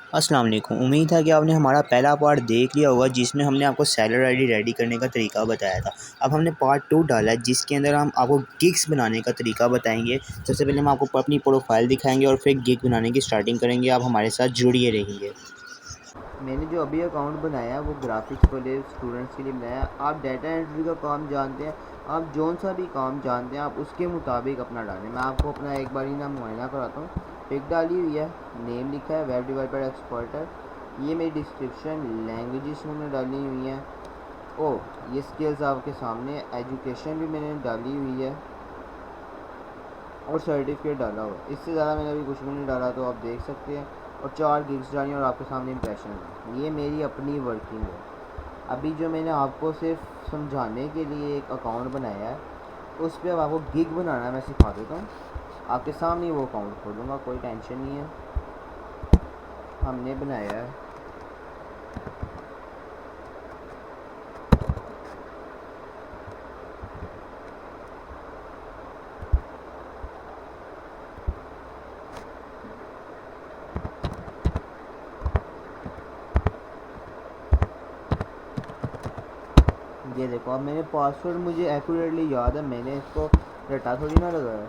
अस्सलाम वालेकुम। उम्मीद है कि आपने हमारा पहला पार्ट देख लिया होगा जिसमें हमने आपको सेलर आईडी रेडी करने का तरीका बताया था। अब हमने पार्ट 2 डाला है जिसके अंदर हम आपको गिग्स बनाने का तरीका बताएंगे। सबसे पहले हम आपको अपनी प्रोफाइल दिखाएंगे और फिर गिग बनाने की स्टार्टिंग करेंगे। आप हमारे साथ जुड़िए रहिए। मैंने जो अभी अकाउंट बनाया है वो ग्राफिक्स वाले स्टूडेंट्स के लिए बनाया है। आप डाटा एंट्री का काम जानते हैं, आप जौन सा भी काम जानते हैं आप उसके मुताबिक अपना डालें। मैं आपको अपना एक बार ही ना मुआयना कराता हूँ। पिक डाली हुई है, नेम लिखा है वेब डेवलपर एक्सपर्टर, ये मेरी डिस्क्रिप्शन, लैंग्वेजेस मैंने डाली हुई हैं। ओह, ये स्किल्स आपके सामने, एजुकेशन भी मैंने डाली हुई है और सर्टिफिकेट डाला हुआ है। इससे ज़्यादा मैंने अभी कुछ भी नहीं डाला, तो आप देख सकते हैं। और 4 गिग्स डाली और आपके सामने इंप्रेशन है। ये मेरी अपनी वर्किंग है। अभी जो मैंने आपको सिर्फ समझाने के लिए एक अकाउंट बनाया है, उस पर अब आपको गिग बनाना मैं सिखा देता हूँ। आपके सामने वो अकाउंट खोलूँगा, कोई टेंशन नहीं है। हमने बनाया है, ये देखो। अब मैंने पासवर्ड मुझे एक्यूरेटली याद है, मैंने इसको रटा थोड़ी ना लगाया।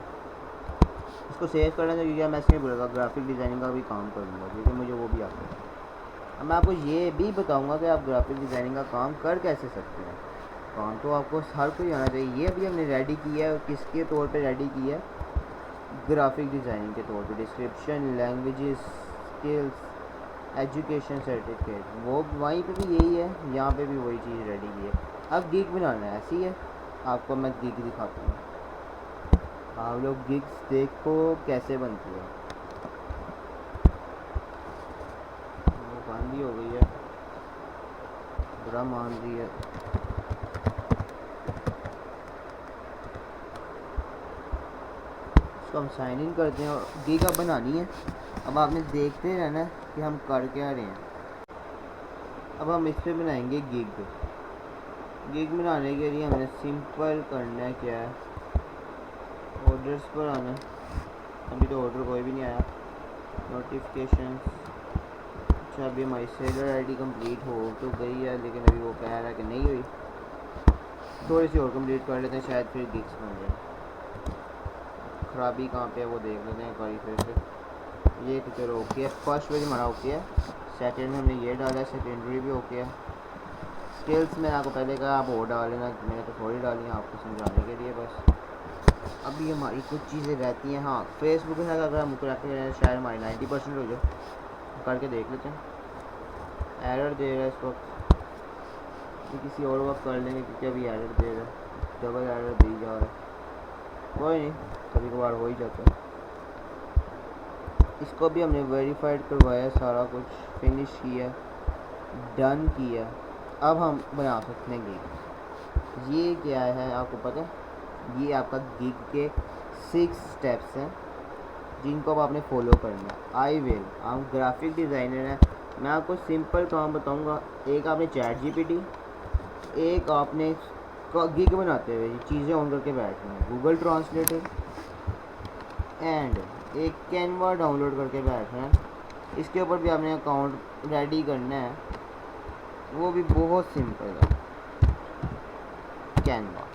इसको सेव करने से क्योंकि मैं इसमें बोलेगा ग्राफिक डिज़ाइनिंग का भी काम करूँगा, क्योंकि मुझे वो भी आता है। अब मैं आपको ये भी बताऊंगा कि आप ग्राफिक डिज़ाइनिंग का काम कर कैसे सकते हैं। काम तो आपको हर कोई आना चाहिए। ये भी हमने रेडी किया है, किसके तौर पे रेडी किया है? ग्राफिक डिज़ाइनिंग के तौर पे। Description, languages, skills, education certificate, वो वहीं पे भी यही है, यहाँ पे भी वही चीज़ रेडी की है। अब गिग बनाना है, ऐसी है। आपको मैं गिग दिखाता हूँ। आप लोग गिग्स देखो कैसे बनती है। वो बंद हो गई है, बुरा मान रही है। इसको हम साइन इन करते हैं और गिग अब बनानी है। अब आपने देखते रहना कि हम कर क्या रहे हैं। अब हम इस पर बनाएंगे गिग। गिग बनाने के लिए हमें सिंपल करना है क्या है, ऑर्डर्स पर आना। अभी तो ऑर्डर कोई भी नहीं आया। नोटिफिकेशन। अच्छा, अभी हमारी सेलर आईडी कंप्लीट हो तो गई है, लेकिन अभी वो कह रहा है कि नहीं हुई। थोड़ी सी और कंप्लीट कर लेते हैं, शायद फिर गिग्स बन जाए। खराबी कहाँ पे है वो देख लेते हैं करी फिर से। ये तो चलो ओके है, फर्स्ट पेज हमारा ओके है। सेकेंड में हमने ये डाला है, सेकेंडरी भी ओके है। स्किल्स में आपको पहले कहा आप वो डाल लेना, मैंने तो थोड़ी डाली हैं आपको समझाने के लिए बस। अभी हमारी कुछ चीज़ें रहती हैं। हाँ, फेसबुक के साथ अगर हम करते हैं शायद हमारी 90% हो जाए। करके देख लेते हैं। एरर दे रहा है इस वक्त, ये किसी और वक्त कर लेंगे क्योंकि अभी एरर दे रहा है, डबल एरर दे जा रहा है। कोई नहीं, कभी कभार हो ही जाता है। इसको भी हमने वेरीफाइड करवाया, सारा कुछ फिनिश किया, डन किया। अब हम बना सकते हैं गिग। ये क्या है आपको पता है? ये आपका गिग के 6 स्टेप्स हैं जिनको अब आपने फॉलो करना है। आई विल, आप ग्राफिक डिज़ाइनर हैं, मैं आपको सिंपल काम बताऊंगा। एक आपने चैट जीपीटी, एक आपने गिग बनाते हुए चीज़ें ऑन करके बैठना है, गूगल ट्रांसलेटर, एंड एक कैनवा डाउनलोड करके बैठना है। इसके ऊपर भी आपने अकाउंट रेडी करना है, वो भी बहुत सिंपल है, कैनवा।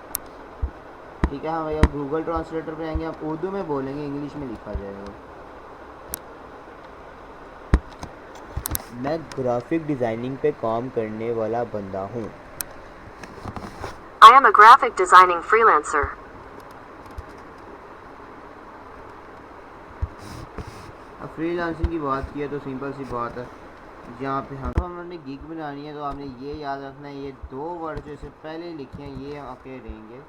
ठीक है। हाँ भैया, गूगल ट्रांसलेटर पे आएंगे, आप उर्दू में बोलेंगे, इंग्लिश में लिखा जाएगा। मैं ग्राफिक डिज़ाइनिंग पे काम करने वाला बंदा हूँ। I am a graphic designing freelancer. अब फ्रीलांसिंग की बात की है तो सिंपल सी बात है, जहाँ पे हमने गिग बनानी है तो आपने ये याद रखना है, ये 2 वर्ड जो इससे पहले लिखे हैं ये आपके रहेंगे।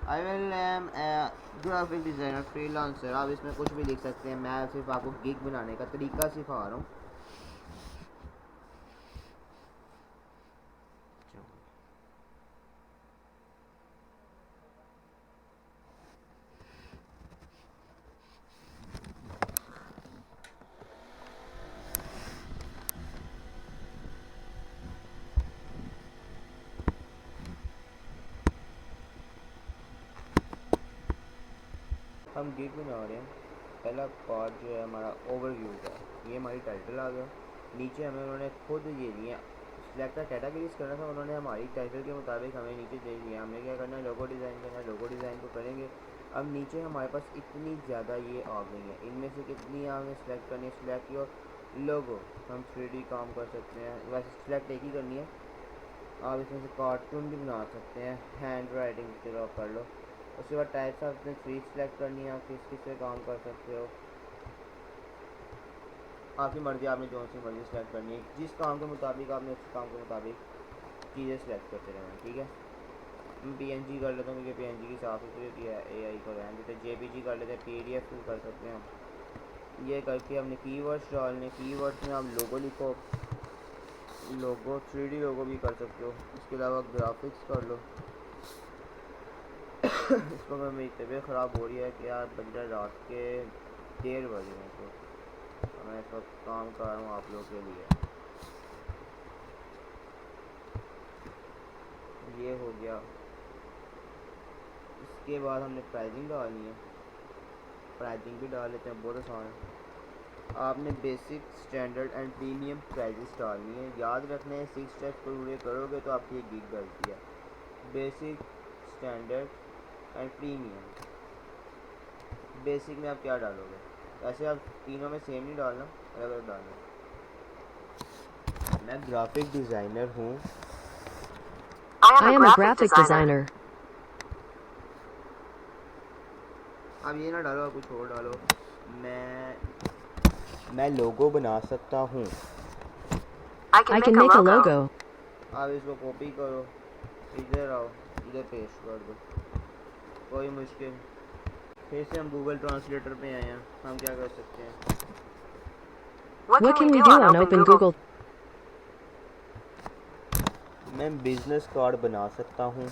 I will am graphic designer freelancer. आप इसमें कुछ भी लिख सकते हैं, मैं सिर्फ आपको गिग बनाने का तरीका सिखा रहा हूँ। हम गिग बना रहे हैं। पहला पार्ट जो है हमारा ओवरव्यू का, ये हमारी टाइटल आ गया। नीचे हमें उन्होंने खुद ये दिए सिलेक्ट कैटेगरीज करना था, उन्होंने हमारी टाइटल के मुताबिक हमें नीचे दे दिया। हमने क्या करना है, लोगो डिज़ाइन करना है, लोगो डिज़ाइन को करेंगे। अब नीचे हमारे पास इतनी ज़्यादा ये आ गई हैं, इनमें से कितनी आपने सेलेक्ट करनी है, सिलेक्ट योर लोगो। हम 3D काम कर सकते हैं, वैसे सिलेक्ट एक ही करनी है। आप इसमें से कार्टून भी बना सकते हैं, हैंड राइटिंग की तरह कर लो। उसके बाद टाइप्स आप अपने 3 सिलेक्ट करनी है, आप किस किस से काम कर सकते हो, आपकी मर्ज़ी, आपने जो सी मर्ज़ी सेलेक्ट करनी है। जिस काम के मुताबिक आपने उस काम के मुताबिक चीज़ें सेलेक्ट करते रहना, ठीक है। मैं PNG कर लेता हूँ क्योंकि PNG की साफ सुथरी होती है, AI को रहने देते हैं। JPG कर लेते हैं, PDF भी कर सकते हैं हम। ये करके हमने कीवर्ड्स डालने, कीवर्ड्स में आप लोगो लिखो, लोगो 3D लोगो भी कर सकते हो। इसके अलावा ग्राफिक्स कर लो। इसको मैं, मेरी तबीयत ख़राब हो रही है कि यार बंदा रात के 1:30 बजे हैं, तो मैं इस वक्त काम कर रहा हूँ आप लोगों के लिए। ये हो गया। इसके बाद हमने प्राइसिंग डालनी है, प्राइसिंग भी डाल लेते हैं, बहुत आसान है। आपने basic, standard and premium prices डालनी है। याद रखना है 6 स्टेप्स को पूरे करोगे तो आपकी एक गिग बनती है। Basic, standard and premium. Basic में आप क्या डालोगे, वैसे आप तीनों में सेम नहीं डालना, अलग अलग डालना। मैं ग्राफिक डिज़ाइनर हूँ। I am a graphic designer. अब ये ना डालो, आप कुछ और डालो। मैं लोगो बना सकता हूँ। I I can make a logo. आप इसको कॉपी करो, इधर आओ, इधर पेस्ट कर दो, कोई मुश्किल। फिर से हम गूगल ट्रांसलेटर पे आए हैं, हम क्या कर सकते हैं। What can we do on Open Google? मैं बिजनेस कार्ड बना सकता हूँ।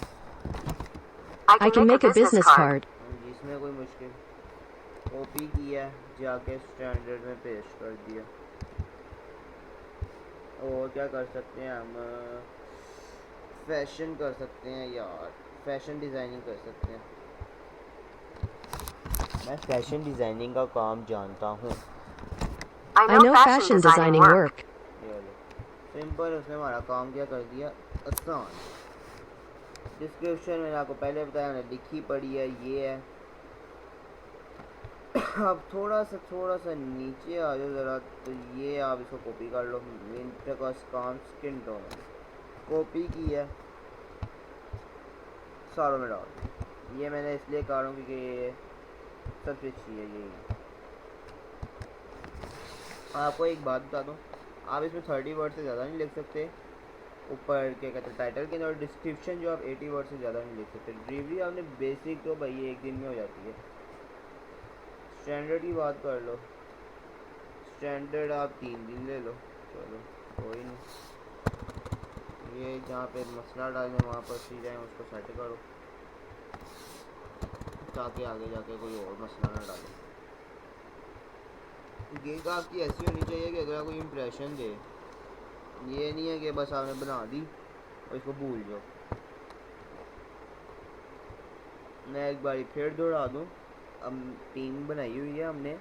I can make a business card. जिसमें कोई मुश्किल, कॉपी किया, जाके स्टैंडर्ड में पेस्ट कर दिया। और क्या कर सकते हैं हम, फैशन कर सकते हैं यार, फैशन डिज़ाइनिंग कर सकते हैं। मैं फैशन डिज़ाइनिंग का काम जानता हूँ। I know fashion designing work. Simple, उसने हमारा काम क्या कर दिया, आसान। डिस्क्रिप्शन मैंने आपको पहले बताया, मैंने लिखी पढ़ी है, ये है। अब थोड़ा सा नीचे आ जाओ ज़रा, तो ये आप इसको कॉपी कर लो। विंटर का काम स्किन टोन कॉपी की है, सारों में डाल। ये मैंने इसलिए कर रहा हूँ क्योंकि ये सबसे अच्छी है। यही आपको एक बात बता दूँ, आप इसमें 30 वर्ड से ज़्यादा नहीं लिख सकते। ऊपर क्या कहते हैं टाइटल के अंदर, डिस्क्रिप्शन जो आप 80 वर्ड से ज़्यादा नहीं लिख सकते। डिलीवरी आपने बेसिक तो भाई एक दिन में हो जाती है। स्टैंडर्ड की बात कर लो, स्टैंडर्ड आप 3 दिन ले लो, चलो कोई नहीं। ये जहाँ पे मसला डालने वहाँ पर सी जाए, उसको सेट करो ताकि आगे जाके कोई और मसला ना डाले। गिग आपकी ऐसी होनी चाहिए कि अगर कोई इम्प्रेशन दे, ये नहीं है कि बस आपने बना दी और इसको भूल जाओ। मैं एक बार फिर दोहरा दूँ, अब टीम बनाई हुई है हमने,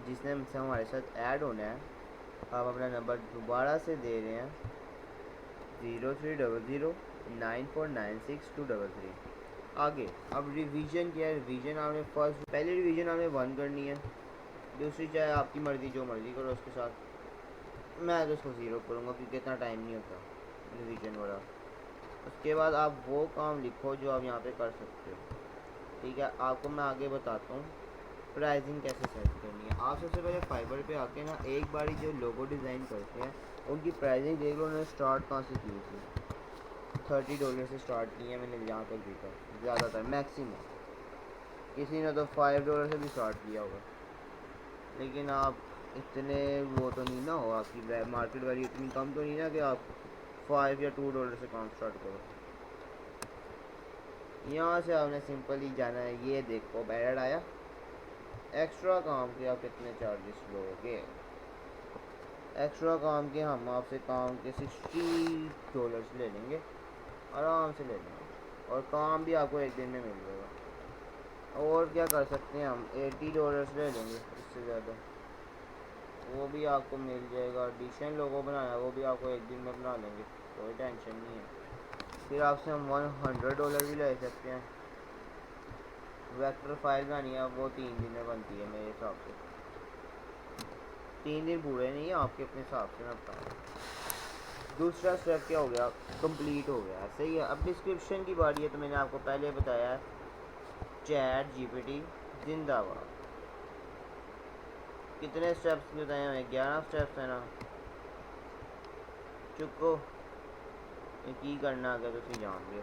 जिसने हमसे हमारे साथ ऐड होना है। आप अपना नंबर दोबारा से दे रहे हैं, 0300949623। आगे अब रिवीजन क्या है, रिवीजन आपने पहले रिवीजन आपने 1 करनी है। दूसरी चाहे आपकी मर्ज़ी, जो मर्ज़ी करो उसके साथ। मैं तो उसको 0 करूँगा क्योंकि इतना टाइम नहीं होता रिवीजन वाला। उसके बाद आप वो काम लिखो जो आप यहाँ पे कर सकते हो, ठीक है। आपको मैं आगे बताता हूँ प्राइसिंग कैसे सेट करनी है। आप सबसे पहले फाइबर पे आके ना एक बारी जो लोगो डिज़ाइन करते हैं उनकी प्राइसिंग देख लो, उन्होंने स्टार्ट कहाँ से की थी। $30 से स्टार्ट की है मैंने जहाँ तक देखा, ज़्यादातर मैक्सिमम। किसी ने तो $5 से भी स्टार्ट किया होगा। लेकिन आप इतने वो तो नहीं ना हो, आपकी मार्केट वैल्यू इतनी कम तो नहीं ना कि आप $5 या $2 से काम स्टार्ट करो। यहाँ से आपने सिंपली जाना है, ये देखो बैनर आया, एक्स्ट्रा काम के आप कितने चार्जेस लोगे। एक्स्ट्रा काम के हम आपसे काम के $60 ले लेंगे, आराम से ले लेंगे, और काम भी आपको एक दिन में मिल जाएगा। और क्या कर सकते हैं हम, $80 ले लेंगे, इससे ज़्यादा वो भी आपको मिल जाएगा। एडिशन लोगो बनाना है वो भी आपको एक दिन में बना लेंगे, कोई टेंशन नहीं है। फिर आपसे हम $100 भी ले सकते हैं। वेक्टर फाइल बनानी है वो 3 दिन में बनती है मेरे हिसाब से, 3 दिन पूरे नहीं है, आपके अपने हिसाब से मैं बता रहा हूँ। दूसरा स्टेप क्या हो गया, कंप्लीट हो गया, सही है। अब डिस्क्रिप्शन की बारी है, तो मैंने आपको पहले बताया है चैट जीपीटी जिंदाबाद। कितने स्टेप्स बताए हमें, 11 स्टेप्स है ना। चुको ये की करना, अगर तुम जान गए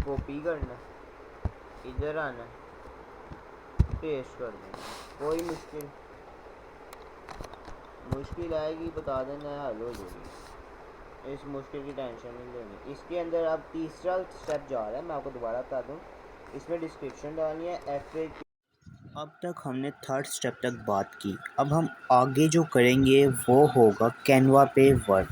कॉपी करना, इधर आना, पेस्ट कर देना। कोई मुश्किल आएगी बता देना, हल हो जाएगी, इस मुश्किल की टेंशन नहीं लेनी। इसके अंदर अब तीसरा स्टेप जा रहा है, मैं आपको दोबारा बता दूं। इसमें डिस्क्रिप्शन डालनी है, FAQ। अब तक हमने थर्ड स्टेप तक बात की। अब हम आगे जो करेंगे वो होगा कैनवा पे वर्क।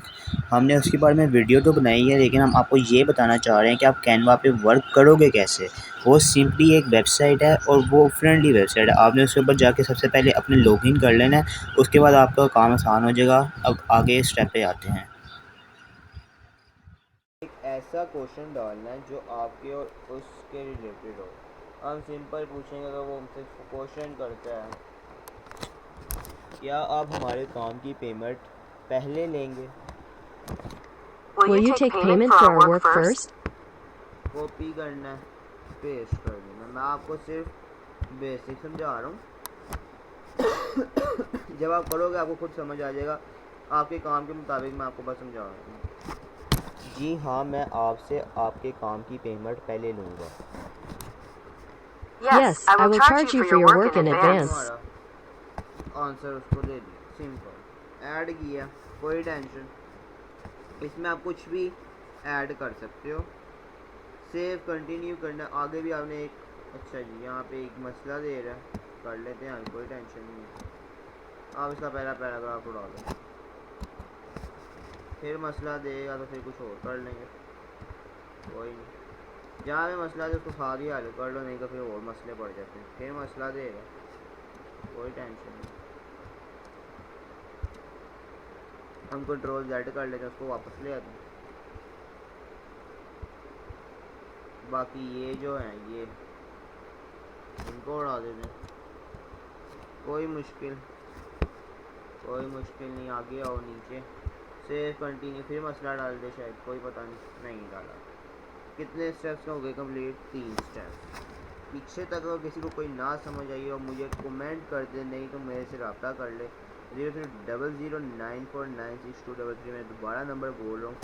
हमने उसके बारे में वीडियो तो बनाई है, लेकिन हम आपको ये बताना चाह रहे हैं कि आप कैनवा पे वर्क करोगे कैसे। वो सिंपली एक वेबसाइट है और वो फ्रेंडली वेबसाइट है। आपने उसके ऊपर जाके सबसे पहले अपने लॉगिन कर लेना है, उसके बाद आपका काम आसान हो जाएगा। अब आगे स्टेप पे आते हैं। एक ऐसा क्वेश्चन डालना है जो आपके और उसके रिलेटेड हो। हम सिंपल पूछेंगे, अगर वो हमसे क्वेश्चन करता है क्या आप हमारे काम की पेमेंट पहले लेंगे, Will you take payment for our work first? Copy करना है, पेस्ट कर देना। मैं आपको सिर्फ बेसिक समझा रहा हूँ, जब आप करोगे आपको खुद समझ आ जाएगा। आपके काम के मुताबिक मैं आपको बस समझा रहा हूँ। जी हाँ, मैं आपसे आपके काम की पेमेंट पहले लूँगा। Yes, I will charge you for your work in advance. तुम्हारा आंसर उसको दे दिया, सिंपल ऐड किया, कोई टेंशन। इसमें आप कुछ भी ऐड कर सकते हो। सेव कंटिन्यू करना, आगे भी आपने एक, अच्छा जी यहाँ पे एक मसला दे रहा है, कर लेते हैं, कोई टेंशन नहीं है। आप इसका पहला पैराग्राफ उड़ा दो, फिर मसला देगा तो फिर कुछ और कर लेंगे, कोई नहीं। जहाँ पे मसला दे उसको साथ ही हल कर लो, नहीं तो फिर और मसले पड़ जाते हैं। फिर मसला देगा, कोई टेंशन नहीं। हम Ctrl Z कर लेते हैं, उसको वापस ले आते हैं। बाकी ये जो है ये इनको उड़ा देते हैं, कोई मुश्किल नहीं। आगे आओ नीचे, सेव कंटिन्यू, फिर मसला डाल दे, शायद कोई पता नहीं डाला। कितने स्टेप्स हो गए कंप्लीट, 3 स्टेप्स। पीछे तक अगर किसी को कोई ना समझ आई और मुझे कमेंट कर दे, नहीं तो मेरे से रब्ता कर ले। 0300949623। मैं दोबारा नंबर बोल रहा हूँ,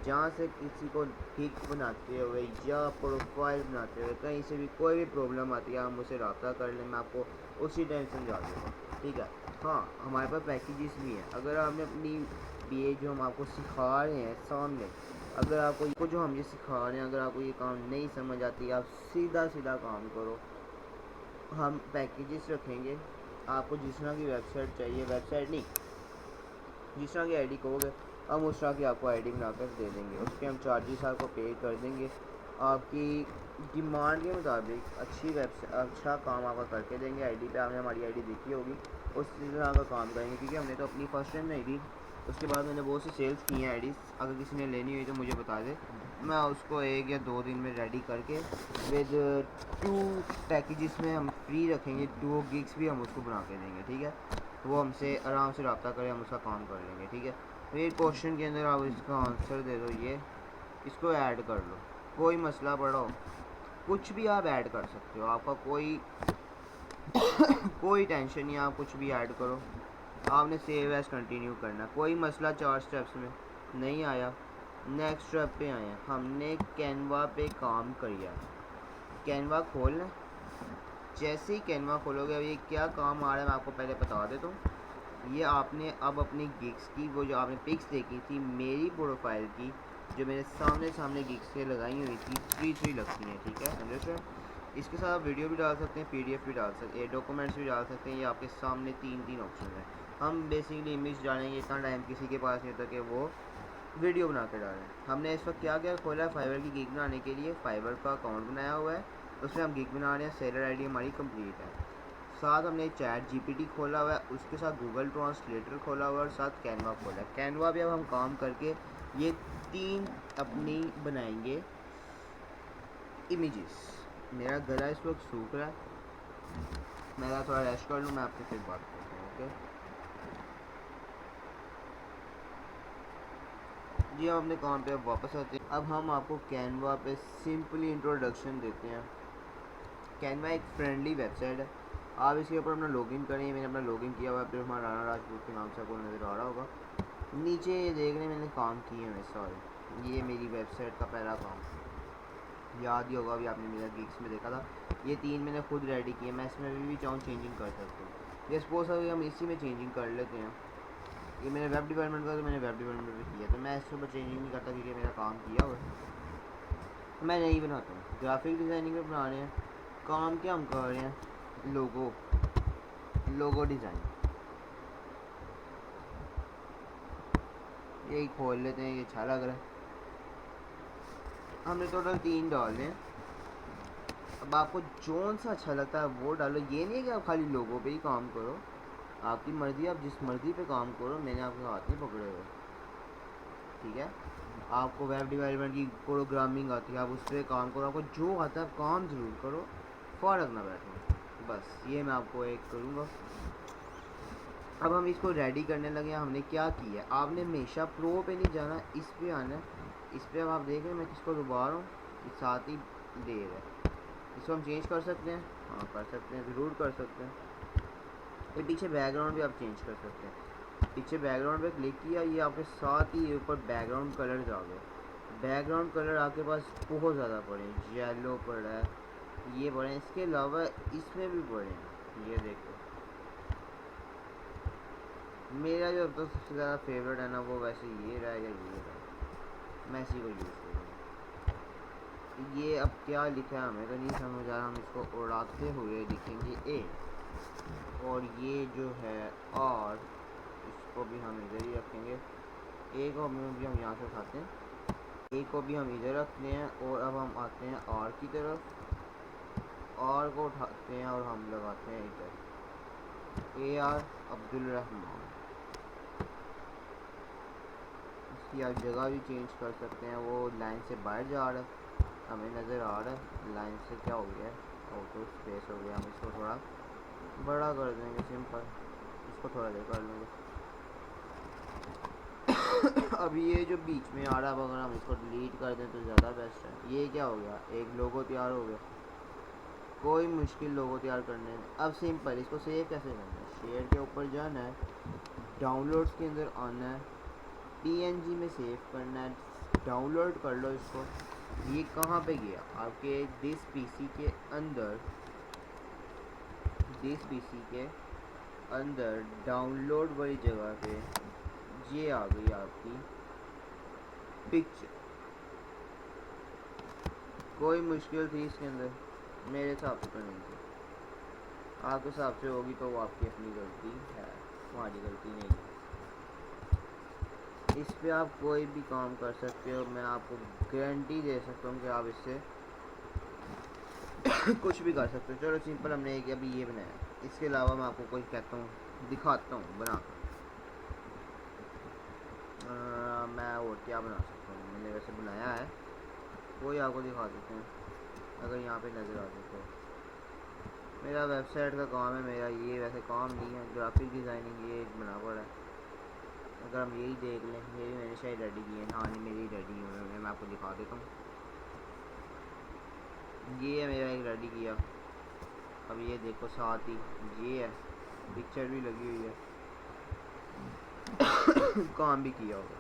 जहाँ से किसी को गिग बनाते हुए या प्रोफाइल बनाते हुए कहीं से भी कोई भी प्रॉब्लम आती है, आप मुझसे रब्ता कर लें, मैं आपको उसी टाइम समझा दूँगा, ठीक है। हाँ, हमारे पास पैकेजेस भी हैं। अगर आपने अपनी ये जो हम आपको सिखा रहे हैं सामने, अगर आपको जो हम ये सिखा रहे हैं, अगर आपको ये काम नहीं समझ आती, आप सीधा काम करो। हम पैकेजेस रखेंगे, आपको जिस तरह की वेबसाइट चाहिए, वेबसाइट नहीं, जिस तरह की आईडी कहोगे हम उस तरह की आपको आईडी बनाकर दे देंगे। उसके हम चार्जेस आपको पे कर देंगे, आपकी डिमांड के मुताबिक अच्छा काम आपका करके देंगे। आईडी पे आपने हमारी आईडी देखी होगी, उस तरह का काम करेंगे, क्योंकि हमने तो अपनी फर्स्ट टाइम नहीं दी। उसके बाद मैंने बहुत सी सेल्स की हैं आईडी, अगर किसी ने लेनी हुई तो मुझे बता दे, मैं उसको 1 या 2 दिन में रेडी करके विद 2 पैकेजेस में हम फ्री रखेंगे। 2 गिग्स भी हम उसको बना के देंगे, ठीक है। वो हमसे आराम से रब्ता करें, हम उसका काम कर लेंगे, ठीक है। फिर क्वेश्चन के अंदर आप इसका आंसर दे दो, ये इसको ऐड कर लो, कोई मसला पड़ा हो कुछ भी आप ऐड कर सकते हो, आपका कोई टेंशन नहीं, आप कुछ भी ऐड करो। आपने सेव एज कंटिन्यू करना, कोई मसला 4 स्टेप्स में नहीं आया। नेक्स्ट स्टेप पे आए हैं, हमने कैनवा पे काम किया। कैनवा खोलना, जैसे ही कैनवा खोलोगे, अब ये क्या काम आ रहा है मैं आपको पहले बता देता हूँ। ये आपने अब अपनी गिग्स की, वो जो आपने पिक्स देखी थी मेरी प्रोफाइल की, जो मेरे सामने गिग्स से लगाई हुई थी, 3 लगती हैं, ठीक है, अंडरस्टैंड। इसके साथ आप वीडियो भी डाल सकते हैं, PDF भी डाल सकते हैं, डॉक्यूमेंट्स भी डाल सकते हैं। ये आपके सामने 3 ऑप्शन है। हम बेसिकली इमेज डालेंगे, इतना टाइम किसी के पास नहीं होता कि वो वीडियो बना के डालें। हमने इस वक्त क्या खोला है, फाइवर की गिग बनाने के लिए फाइवर का अकाउंट बनाया हुआ है, उसमें हम गिग बना रहे हैं। सेलर आईडी हमारी कंप्लीट है। साथ हमने चैट जीपीटी खोला हुआ है, उसके साथ गूगल ट्रांसलेटर खोला हुआ है और साथ कैनवा खोला है। कैनवा पे अब हम काम करके ये 3 अपनी बनाएंगे इमेजेस। मेरा गला इस वक्त सूख रहा है, मैं थोड़ा रेस्ट कर लूँ, मैं आपसे फिर बात करता हूँ। ओके जी, हम अपने काम पे अब वापस आते हैं। अब हम आपको कैनवा पे सिंपली इंट्रोडक्शन देते हैं। कैनवा एक फ्रेंडली वेबसाइट है, आप इसके ऊपर अपना लॉगिन करें। मैंने अपना लॉगिन किया हुआ है, फिर हमारा राणा राजपूत के नाम से आपको नज़र आ रहा होगा। नीचे ये देख रहे हैं मैंने काम किए हैं, सॉरी ये मेरी वेबसाइट का पहला काम, याद ही होगा, अभी आपने मेरा गिग्स में देखा था। ये 3 मैंने खुद रेडी किए, मैं इसमें भी चाहूँ चेंजिंग कर सकता हूँ। ये सपोज अभी हम इसी में चेंजिंग कर लेते हैं। ये मैंने वेब डेवलपमेंट का, तो मैंने वेब डेवलपमेंट भी किया, तो मैं इसके ऊपर चेंजिंग नहीं करता क्योंकि मेरा काम किया हुआ है। मैं नहीं बनाता हूँ, ग्राफिक डिज़ाइनिंग में बना रहे हैं। काम क्या हम कर रहे हैं, लोगो डिज़ाइन। यही खोल लेते हैं, ये अच्छा लग रहा है। हमने टोटल 3 डाले हैं। अब आपको जोन सा अच्छा लगता है वो डालो, ये नहीं है कि आप खाली लोगों पे ही काम करो, आपकी मर्ज़ी, आप जिस मर्ज़ी पे काम करो, मैंने आपके हाथ नहीं पकड़े हुए, ठीक है। आपको वेब डेवलपमेंट की प्रोग्रामिंग आती है, आप उस पर काम करो, आपको जो आता है काम ज़रूर करो, फ़र्क ना बैठो, बस ये मैं आपको एक करूँगा। अब हम इसको रेडी करने लगे। हमने क्या किया, आपने हमेशा प्रो पे नहीं जाना, इस पे आना है। इस पे अब आप देख रहे हैं मैं किसको दबा रहा हूँ, इस साथ ही देर है। इसको हम चेंज कर सकते हैं, हाँ कर सकते हैं, ज़रूर कर सकते हैं। ये पीछे बैकग्राउंड भी आप चेंज कर सकते हैं। पीछे बैकग्राउंड पे क्लिक किया, ये आपके साथ ही ऊपर बैकग्राउंड कलर्स आ गए। बैकग्राउंड कलर आपके पास बहुत ज़्यादा पड़े हैं, येलो पड़ा है, ये पड़े हैं, इसके अलावा इसमें भी पड़े हैं। ये देखो मेरा जो तो सबसे ज़्यादा फेवरेट है ना, वो वैसे ये रहा या ये रहा, मैं इसी को यूज़ करूँगा। ये अब क्या लिखा है हमें तो नहीं समझ आ रहा, हम इसको उड़ाते हुए लिखेंगे ए, और ये जो है और इसको भी हम इधर ही रखेंगे। ए को भी हम यहाँ से उठाते हैं, ए को भी हम इधर रखते हैं, और अब हम आते हैं आर की तरफ, आर को उठाते हैं और हम लगाते हैं इधर ए आर अब्दुल रहमान। इसकी आप जगह भी चेंज कर सकते हैं, वो लाइन से बाहर जा रहा है, हमें नज़र आ रहा है लाइन से क्या हो गया है, ऑटो स्पेस हो गया। हम इसको थोड़ा बड़ा कर देंगे, सिंपल, इसको थोड़ा देर कर लेंगे। अब ये जो बीच में आ रहा है, अगर हम इसको डिलीट कर दें तो ज़्यादा बेस्ट है। ये क्या हो गया, एक लोगो तैयार हो गया, कोई मुश्किल लोगो तैयार करने में। अब सिंपल, इसको सेव कैसे करना है, शेयर के ऊपर जाना है, डाउनलोड्स के अंदर आना है, PNG में सेव करना है, डाउनलोड कर लो इसको। ये कहाँ पे गया, आपके दिस पीसी के अंदर, दिस पीसी के अंदर डाउनलोड वाली जगह पे ये आ गई आपकी पिक्चर। कोई मुश्किल थी इसके अंदर, मेरे हिसाब से तो नहीं थी, आपके हिसाब से होगी तो वो आपकी अपनी गलती है, हमारी गलती नहीं है। इस पे आप कोई भी काम कर सकते हो, मैं आपको गारंटी दे सकता हूँ कि आप इससे कुछ भी कर सकते हो। चलो सिंपल, हमने एक अभी ये बनाया, इसके अलावा मैं आपको कोई कहता हूँ, दिखाता हूँ बना कर। मैं और क्या बना सकता हूँ, मैंने वैसे बनाया है, वही आपको दिखा देते हैं अगर यहाँ पे नज़र आ जाए तो। मेरा वेबसाइट का काम है, मेरा ये वैसे काम नहीं है, ग्राफिक डिज़ाइनिंग ये एक बना पड़ा है। अगर हम यही देख लें, ये भी मैंने शायद रेडी किए हैं, हाँ नहीं मेरी रेडी है, मैं आपको दिखा देता हूँ। ये है मेरा एक रेडी किया, अब ये देखो साथ ही ये है, पिक्चर भी लगी हुई है, काम भी किया होगा।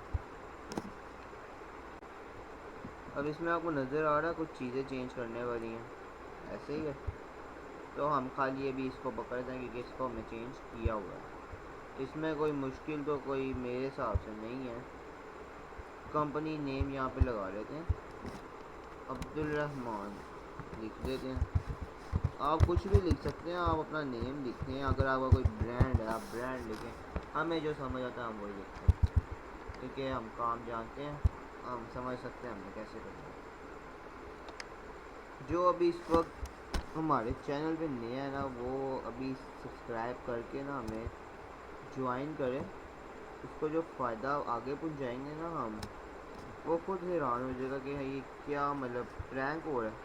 अब इसमें आपको नज़र आ रहा है कुछ चीज़ें चेंज करने वाली हैं, ऐसे ही है, तो हम खाली अभी इसको पकड़ देंगे कि इसको हमने चेंज किया हुआ है। इसमें कोई मुश्किल तो कोई मेरे हिसाब से नहीं है। कंपनी नेम यहाँ पे लगा लेते हैं, अब्दुल रहमान लिख देते हैं। आप कुछ भी लिख सकते हैं, आप अपना नेम लिखते हैं, अगर आपका कोई ब्रांड है आप ब्रांड लिखें, हमें जो समझ आता है हम वही लिखते हैं, क्योंकि हम काम जानते हैं, हम समझ सकते हैं हमने कैसे करना है। जो अभी इस वक्त हमारे चैनल पे नया है ना, वो अभी सब्सक्राइब करके ना हमें ज्वाइन करें। उसको जो फ़ायदा आगे पहुँचाएंगे ना हम, वो खुद हैरान हो जाएगा कि ये क्या मतलब प्रैंक हो रहा है।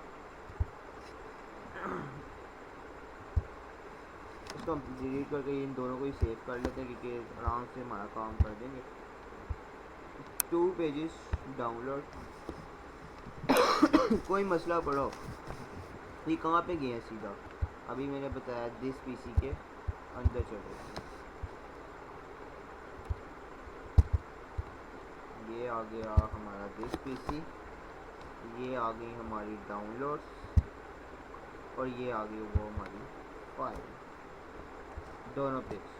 इसको हम डिलीट करके इन दोनों को ही सेव कर लेते हैं, क्योंकि आराम से हमारा काम कर देंगे। 2 पेजेस डाउनलोड। कोई मसला पड़ो, ये कहाँ पे गए हैं सीधा? अभी मैंने बताया दिस पीसी के अंदर चलो। ये आ गया हमारा दिस पीसी, ये आ गई हमारी डाउनलोड्स, और ये आ गई वो हमारी फाइल। दोनों पिक्स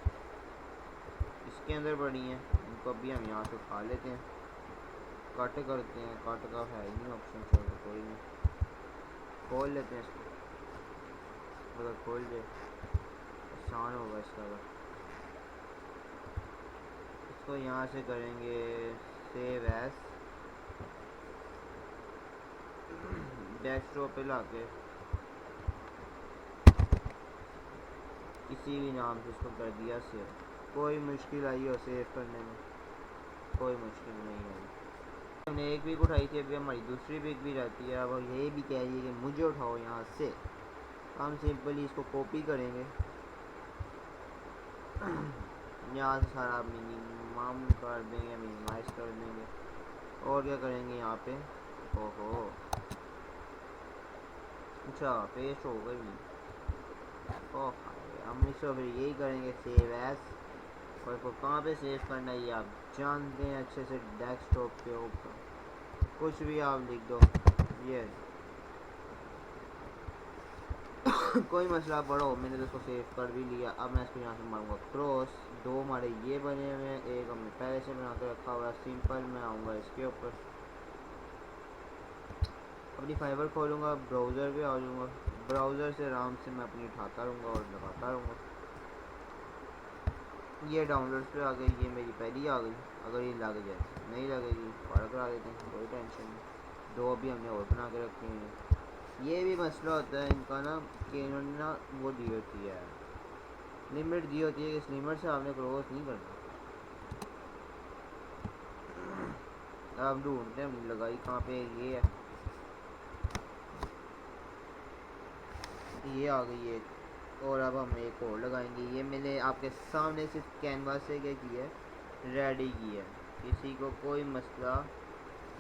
इसके अंदर पड़ी हैं, इनको अभी हम यहाँ से उठा लेते हैं, कट करते हैं। कट का है ही नहीं ऑप्शन, चलो कोई नहीं, खोल लेते हैं इसको। अगर खोल जाए आसान होगा इसका। इसको यहाँ से करेंगे सेव एज, डेस्कटॉप पे लाके किसी भी नाम से इसको कर दिया सेव। कोई मुश्किल आई हो सेव करने में? कोई मुश्किल नहीं आई। हमने एक वीक उठाई थी, अभी हमारी दूसरी वीक भी रहती है। अब ये भी कह रही है कि मुझे उठाओ यहाँ से। हम सिंपली इसको कॉपी करेंगे, यहाँ से सारा मिनिमम कर देंगे, मिनिमाइज कर देंगे, और क्या करेंगे यहाँ पे। ओहो अच्छा पेस्ट हो गई। ओह हम इसको फिर यही करेंगे सेव एज, और इसको कहाँ पे सेव करना है ये आप जानते हैं अच्छे से, डेस्कटॉप के ऊपर कुछ भी आप लिख दो ये। कोई मसला पड़ो, मैंने तो इसको सेव कर भी लिया। अब मैं इसको यहाँ से मारूंगा क्रॉस। 2 हमारे ये बने हुए हैं, एक हमने पहले से बना के रखा हुआ है सिंपल। मैं आऊँगा इसके ऊपर, अपनी फाइबर खोलूँगा, ब्राउज़र पे आ जाऊँगा, ब्राउज़र से आराम से मैं अपनी उठाता रहूँगा और लगाता रहूँगा। ये डाउनलोड्स पे आ गई, ये मेरी पहली आ गई। अगर ये लग जाए, नहीं लगेगी फर्क करा देते हैं, कोई टेंशन नहीं। 2 अभी हमने और बना के रखे हैं। ये भी मसला होता है इनका ना, कि इन्होंने ना वो दी होती है, लिमिट दी होती है कि इस लिमिट से आपने क्रॉस नहीं करना। आप ढूंढते हैं लगाई कहाँ पे, ये है, ये आ गई एक। और अब हम एक और लगाएंगे। ये मैंने आपके सामने सिर्फ कैनवास से क्या किया है, रेडी किया है। किसी को कोई मसला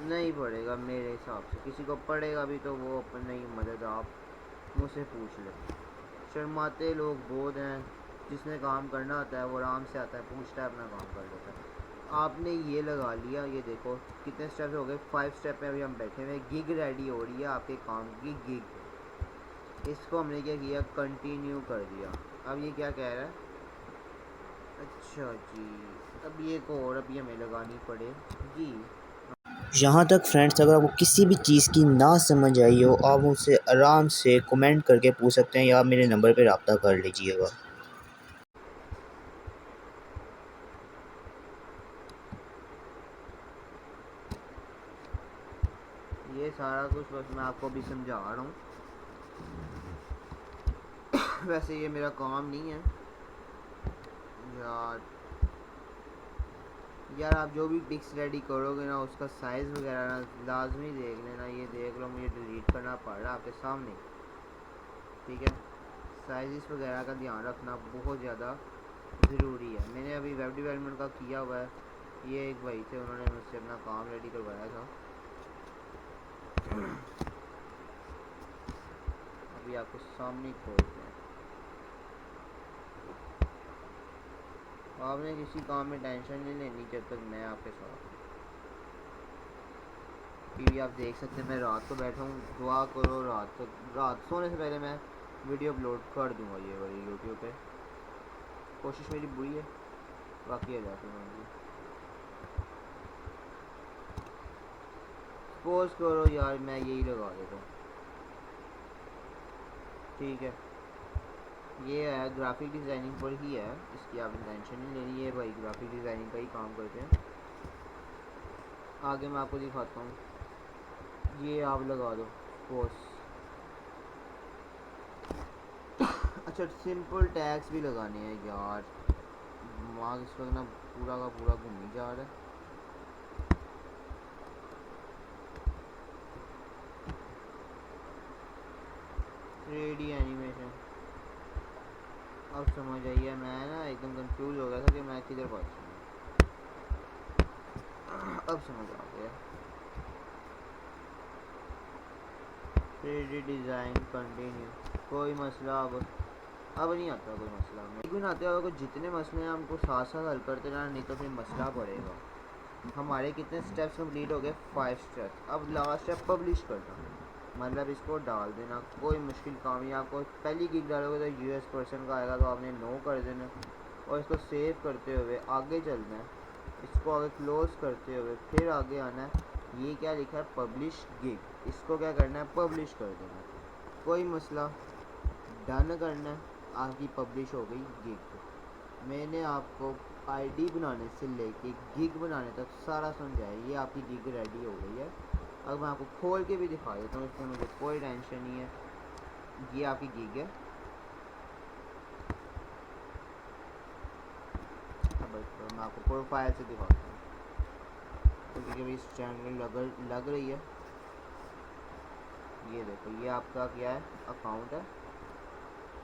नहीं पड़ेगा मेरे हिसाब से। किसी को पड़ेगा भी तो वो अपनी मदद आप मुझसे पूछ ले। शर्माते लोग बहुत हैं, जिसने काम करना होता है वो आराम से आता है, पूछता है, अपना काम कर लेता है। आपने ये लगा लिया, ये देखो कितने स्टेप हो गए, 5 स्टेप में अभी हम बैठे हुए। गिग रेडी हो रही है आपके काम की, गिग। इसको हमने क्या किया, कंटिन्यू कर दिया। अब ये क्या कह रहा है, अच्छा जी, अब ये एक और अभी हमें लगानी पड़ेगी। यहाँ तक फ्रेंड्स, अगर आपको किसी भी चीज़ की ना समझ आई हो, आप मुझसे आराम से कमेंट करके पूछ सकते हैं, या आप मेरे नंबर पे रब्ता कर लीजिएगा। ये सारा कुछ बस मैं आपको भी समझा रहा हूँ। वैसे ये मेरा काम नहीं है यार। आप जो भी पिक्स रेडी करोगे ना, उसका साइज़ वगैरह ना लाजमी देख लेना। ये देख लो, मुझे डिलीट करना पड़ रहा है आपके सामने, ठीक है। साइज़ वगैरह का ध्यान रखना बहुत ज़्यादा ज़रूरी है। मैंने अभी वेब डेवलपमेंट का किया हुआ है। ये एक भाई थे, उन्होंने मुझसे अपना काम रेडी करवाया था। अभी आपके सामने खोलते हैं। आपने किसी काम में टेंशन नहीं लेनी जब तक मैं आपके साथ हूँ। टीवी आप देख सकते हैं, मैं रात को बैठा हूँ, दुआ करो रात सोने से पहले मैं वीडियो अपलोड कर दूँगा ये वाली यूट्यूब पे। कोशिश मेरी बुरी है, बाकी अल्लाह से मर्ज़ी। सपोज करो यार मैं यही लगा देता हूँ, ठीक है। ये है ग्राफिक डिज़ाइनिंग पर ही है, इसकी आप टेंशन नहीं लेनी है भाई, ग्राफिक डिज़ाइनिंग का ही काम करते हैं। आगे मैं आपको दिखाता हूँ, ये आप लगा दो पोस्ट, अच्छा सिंपल टैग्स भी लगाने हैं यार, दिमाग इस वक्त ना पूरा का पूरा घूम ही जा रहा है। थ्री एनिमेशन, अब समझ आई है, मैं ना एकदम कंफ्यूज हो गया था कि मैं किधर पहुंचा हूं। अब समझ आ गया। 3D डिज़ाइन कंटिन्यू, कोई मसला अब नहीं आता कोई मसला, एक भी ना आते होगा, जितने मसले हैं हमको साथ साथ हल करते रहना, नहीं तो फिर मसला पड़ेगा। हमारे कितने स्टेप्स कंप्लीट हो गए, 5 स्टेप्स। अब लास्ट है पब्लिश करना, मतलब इसको डाल देना, कोई मुश्किल काम ही। आपको पहली गिग डालोगे तो यूएस पर्सन का आएगा, तो आपने नो कर देना और इसको सेव करते हुए आगे चलना है। इसको आगे क्लोज करते हुए फिर आगे आना है। ये क्या लिखा है, पब्लिश गिग, इसको क्या करना है, पब्लिश कर देना, कोई मसला। डन करना है, आपकी पब्लिश हो गई गिग। मैंने आपको आईडी बनाने से लेके गिग बनाने तक सारा समझाया, ये आपकी गिग रेडी हो गई है। अब मैं आपको खोल के भी दिखा देता हूँ, इसमें मुझे कोई टेंशन नहीं है। ये आपकी गिग है। अब मैं आपको प्रोफाइल से दिखाता हूँ, क्योंकि अभी इस चैनल लग रही है। ये देखो, ये आपका क्या है, अकाउंट है,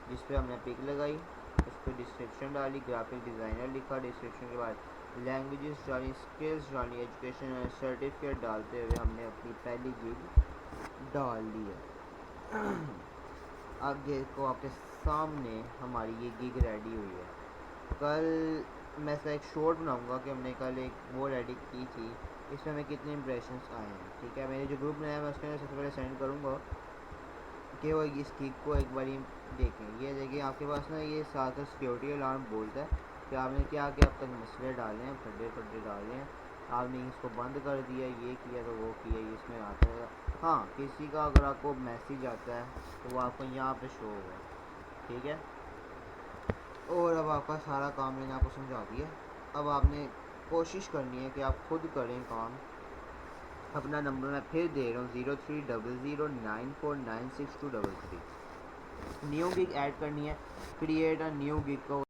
जिस पे हमने पिक लगाई, उस पर डिस्क्रिप्शन डाली, ग्राफिक डिज़ाइनर लिखा, डिस्क्रिप्शन के बाद लैंग्वेजेस डाली, स्किल्स डाली, एजुकेशन सर्टिफिकेट डालते हुए हमने अपनी पहली गिग डाल दी है। अब देखो आपके सामने हमारी ये गिग रेडी हुई है। कल मैं से एक शॉर्ट बनाऊंगा कि हमने कल एक वो रेडी की थी, इसमें हमें कितने इंप्रेशंस आए हैं। ठीक है, मेरे जो ग्रुप बनाया मैं उसके अंदर सबसे पहले सेंड करूँगा कि वो इस गिग को एक बार देखें। ये देखिए आपके पास ना ये साथ सिक्योरिटी अलार्म बोलता है कि आपने क्या क्या अब तक मसले डाले हैं, खड्डे डाले हैं, आपने इसको बंद कर दिया, ये किया तो वो किया, इसमें आता है। हाँ, किसी का अगर आपको मैसेज आता है तो वो आपको यहाँ पे शो होगा। ठीक है, और अब आपका सारा काम मैंने आपको समझा दिया। अब आपने कोशिश करनी है कि आप खुद करें काम। अपना नंबर मैं फिर दे रहा हूँ, 0300949623। न्यू गिग ऐड करनी है, क्रिएट अ न्यू गिग को।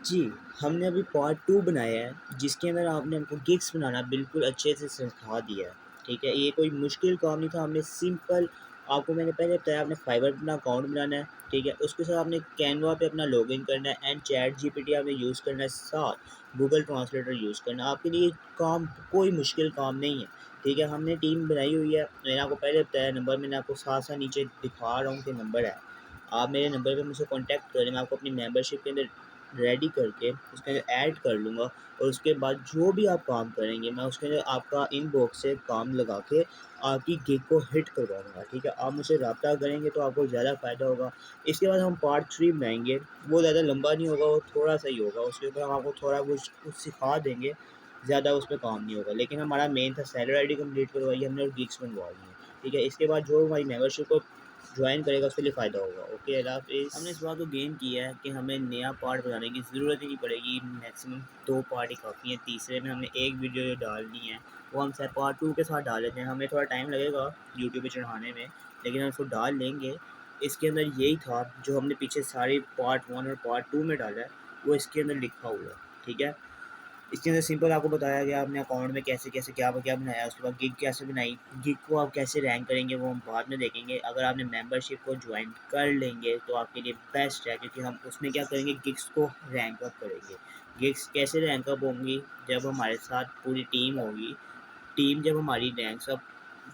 जी, हमने अभी पार्ट 2 बनाया है, जिसके अंदर आपने हमको गिग्स बनाना बिल्कुल अच्छे से सिखा दिया है। ठीक है, ये कोई मुश्किल काम नहीं था, हमने सिंपल आपको मैंने पहले बताया, आपने फाइवर अपना अकाउंट बनाना है। ठीक है, उसके साथ आपने कैनवा पे अपना लॉगिन करना है एंड चैट जीपीटी आपने यूज़ करना है, साथ गूगल ट्रांसलेटर यूज़ करना है। आपके लिए काम कोई मुश्किल काम नहीं है। ठीक है, हमने टीम बनाई हुई है, मैंने आपको पहले बताया, नंबर मैंने आपको साथ साथ नीचे दिखा रहा हूँ कि नंबर है। आप मेरे नंबर पे मुझसे कॉन्टैक्ट करें, मैं आपको अपनी मेंबरशिप के अंदर रेडी करके उसके अंदर ऐड कर लूँगा, और उसके बाद जो भी आप काम करेंगे मैं उसके अंदर आपका इनबॉक्स से काम लगा के आपकी गिग को हिट करवा दूँगा। ठीक है, आप मुझसे रब्ता करेंगे तो आपको ज़्यादा फ़ायदा होगा। इसके बाद हम पार्ट 3 बनाएंगे, वो ज़्यादा लंबा नहीं होगा, वो थोड़ा-सा ही होगा, उसके ऊपर हम आपको थोड़ा कुछ सिखा देंगे, ज़्यादा उस पे काम नहीं होगा। लेकिन हमारा मेन था सेलर आईडी कंप्लीट करवाई हमने और गिग्स बनवा दी हैं। ठीक है, इसके बाद जो हमारी मेंबरशिप को जॉइन करेगा उसके लिए फ़ायदा होगा। ओके, अल्लाह हाफ़िज़। हमने इस बात को गेन किया है कि हमें नया पार्ट बनाने की ज़रूरत ही नहीं पड़ेगी, मैक्सिमम 2 पार्ट ही काफ़ी हैं। तीसरे में हमने एक वीडियो जो डालनी है वो हम शायद पार्ट 2 के साथ डाल लेते हैं। हमें थोड़ा टाइम लगेगा यूट्यूब पे चढ़ाने में, लेकिन हम इसको डाल लेंगे। इसके अंदर यही था जो हमने पीछे सारे पार्ट 1 और पार्ट 2 में डाला है, वो इसके अंदर लिखा हुआ है। ठीक है, इसके अंदर सिंपल आपको बताया गया आपने अकाउंट में कैसे-कैसे क्या-क्या बनाया, उसके बाद गिग कैसे बनाई, गिग को आप कैसे रैंक करेंगे वो हम बाद में देखेंगे। अगर आपने मेंबरशिप को जॉइन कर लेंगे तो आपके लिए बेस्ट है, क्योंकि हम उसमें क्या करेंगे, गिग्स को रैंक अप करेंगे। गिग्स कैसे रैंक अप होंगी, जब हमारे साथ पूरी टीम होगी, टीम जब हमारी रैंक्स अप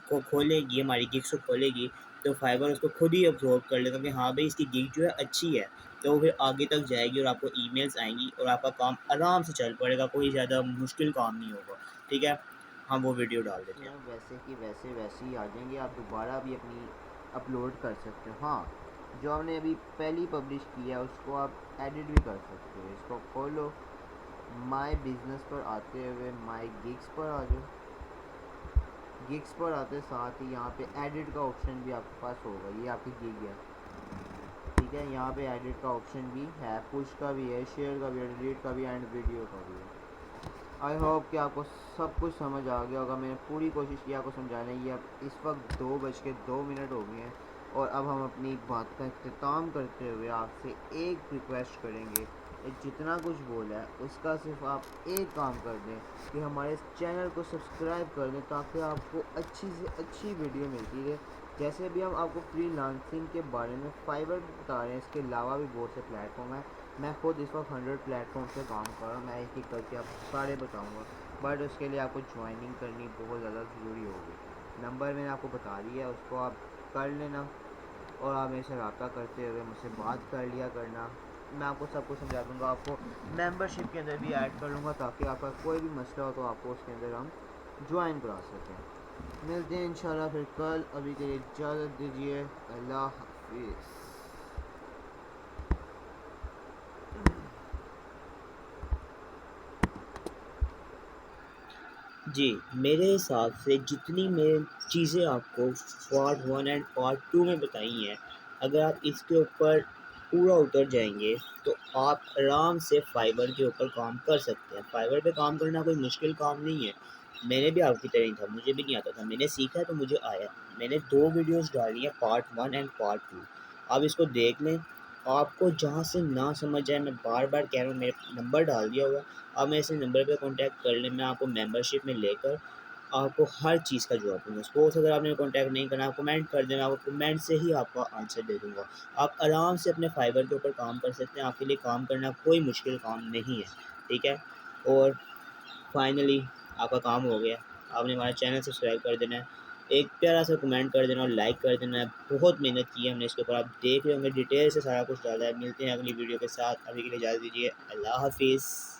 को खोलेगी, हमारी गिग्स को खोलेगी, तो फाइवर उसको खुद ही अब्ज़ॉर्ब कर लेगा कि हाँ भाई इसकी गिग जो है अच्छी है, तो वो फिर आगे तक जाएगी और आपको ईमेल्स आएँगी और आपका काम आराम से चल पड़ेगा, कोई ज़्यादा मुश्किल काम नहीं होगा। ठीक है, हम वो वीडियो डाल देते हैं। वैसे कि वैसे ही आ जाएंगे, आप दोबारा भी अपनी अपलोड कर सकते हो। हाँ, जो हमने अभी पहली पब्लिश किया है उसको आप एडिट भी कर सकते हो। इसको खोलो, माय बिजनेस पर आते हुए माय गिग्स पर आ जाओ। गिग्स पर आते साथ ही यहाँ पे एडिट का ऑप्शन भी आपके पास होगा, ये आपकी गिग है। ठीक है, यहाँ पे एडिट का ऑप्शन भी है, पुश का भी है, शेयर का भी है, डिलीट का भी है एंड वीडियो का भी है। आई होप कि आपको सब कुछ समझ आ गया होगा। मैंने पूरी कोशिश की आपको समझाने की। अब इस वक्त 2:02 हो गए हैं और अब हम अपनी बात का इख्तिताम करते हुए आपसे एक रिक्वेस्ट करेंगे कि जितना कुछ बोला है उसका सिर्फ आप एक काम कर दें कि हमारे इस चैनल को सब्सक्राइब कर दें, ताकि आपको अच्छी से अच्छी वीडियो मिलती रहे। जैसे भी हम आपको फ्रीलांसिंग के बारे में फाइवर बता रहे हैं, इसके अलावा भी बहुत से प्लेटफॉर्म हैं। मैं खुद इस वक्त 100 प्लेटफॉर्म पे काम कर रहा हूँ, मैं एक एक करके आपको सारे बताऊँगा, बट उसके लिए आपको ज्वाइनिंग करनी बहुत ज़्यादा ज़रूरी होगी। नंबर मैंने आपको बता दिया है, उसको आप कर लेना और आप मेरे से रब्ता करते हुए मुझसे बात कर लिया करना। मैं आपको सब कुछ समझा दूँगा, आपको मेंबरशिप के अंदर भी ऐड कर लूँगा, ताकि आपका कोई भी मसला हो तो आपको उसके अंदर हम ज्वाइन करा सकें। मिलते हैं इंशाल्लाह फिर कल, अभी के लिए इजाज़त दीजिए। अल्लाह हाफिज़। जी, मेरे हिसाब से जितनी मैं चीज़ें आपको पार्ट 1 एंड पार्ट 2 में बताई हैं, अगर आप इसके ऊपर पूरा उतर जाएँगे, तो आप आराम से फाइवर के ऊपर काम कर सकते हैं। फाइवर पे काम करना कोई मुश्किल काम नहीं है। मैंने भी आपकी तरह ही था, मुझे भी नहीं आता था। मैंने सीखा है तो मुझे आया। मैंने 2 वीडियोज़ डाली हैं, पार्ट 1 एंड पार्ट 2। आप इसको देख लें, आपको जहाँ से ना समझ आए, मैं बार-बार कह रहा हूँ, मेरा नंबर डाल दिया हुआ है। आप मेरे से नंबर पे कॉन्टैक्ट कर लें, मैं आपको मेंबरशिप में लेकर आपको हर चीज़ का जवाब दूँगा। सपोज़ अगर आपने कॉन्टैक्ट नहीं करना, आप कमेंट कर दें, मैं आपको कमेंट से ही आपका आंसर दे दूँगा। आप आराम से अपने फाइवर के ऊपर काम कर सकते हैं, आपके लिए काम करना कोई मुश्किल काम नहीं है, ठीक है? और फाइनली आपका काम हो गया। आपने हमारा चैनल सब्सक्राइब कर देना है, एक प्यारा सा कमेंट कर देना और लाइक कर देना है। बहुत मेहनत की है हमने इसके ऊपर, आप देख रहे होंगे डिटेल से सारा कुछ डाला है। मिलते हैं अगली वीडियो के साथ, अभी के लिए इजाज़त दीजिए। अल्लाह हाफ़िज़।